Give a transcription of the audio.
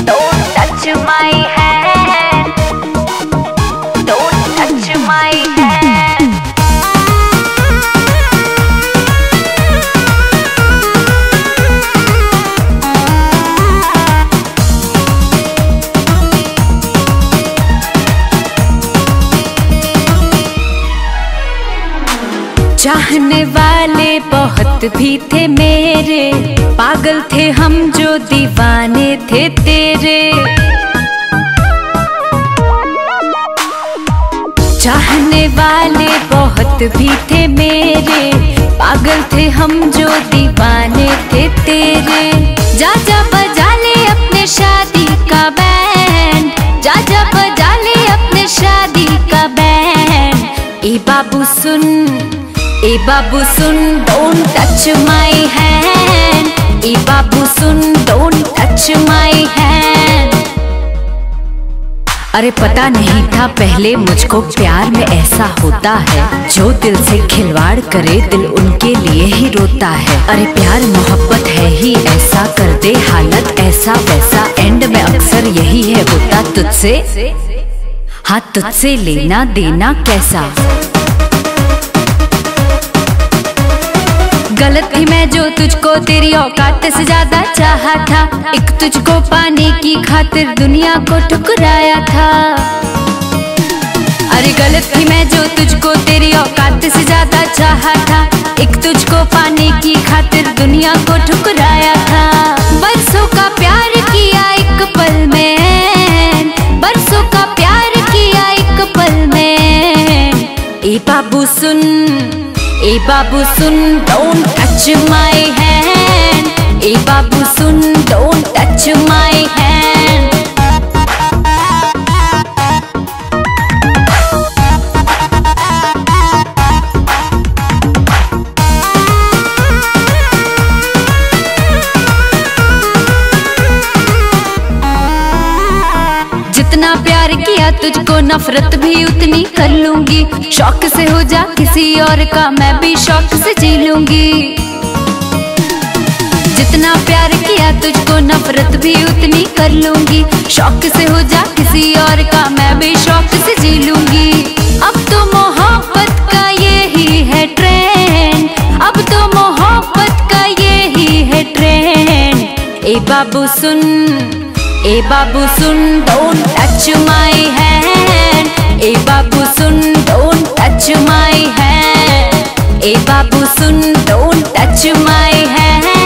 don't touch my hand, don't touch my hand. चाहने वाले बहुत भी थे मेरे, पागल थे हम जो दीवाने थे तेरे। चाहने वाले बहुत भी थे मेरे, पागल थे हम जो दीवाने थे तेरे। जा जा बजा ले अपने शादी का बैंड, जा जा बजा ले अपने शादी का band. A Babu soon, A Babu soon, don't touch my hand, A Babu soon, don't touch my hand। अरे पता नहीं था पहले मुझको प्यार में ऐसा होता है, जो दिल से खिलवाड़ करे दिल उनके लिए ही रोता है। अरे प्यार मोहब्बत है ही ऐसा, कर दे हालत ऐसा वैसा, एंड में अक्सर यही है होता तुझसे, हाँ तुझसे लेना देना कैसा। गलत थी मैं जो तुझको तेरी औकात से ज्यादा चाहा था, एक तुझको पाने की खातिर दुनिया को ठुकराया था। अरे गलत थी मैं जो तुझको तेरी औकात से ज्यादा चाहा था, एक तुझको पाने की खातिर दुनिया को ठुकराया था। बरसों का प्यार किया एक पल में, बरसों का प्यार किया एक पल में। ए बाबू सुन, ए बाबू सुन, don't touch my hand, A Babu soon, don't touch my hand। जितना प्यार किया तुझको नफरत भी उतनी कर लूंगी, शौक से हो जा किसी और का मैं भी शौक से जी लूंगी। जितना प्यार किया तुझको नफरत भी उतनी कर लूंगी, शौक से हो जा किसी और का मैं भी शौक से जी लूंगी। अब तो मोहब्बत का यही है ट्रेंड, अब तो मोहब्बत का यही है trend. A Babu soon, A Babu soon, don't touch my hand, A Babu soon, don't touch my hand, A Babu soon, don't touch my hand।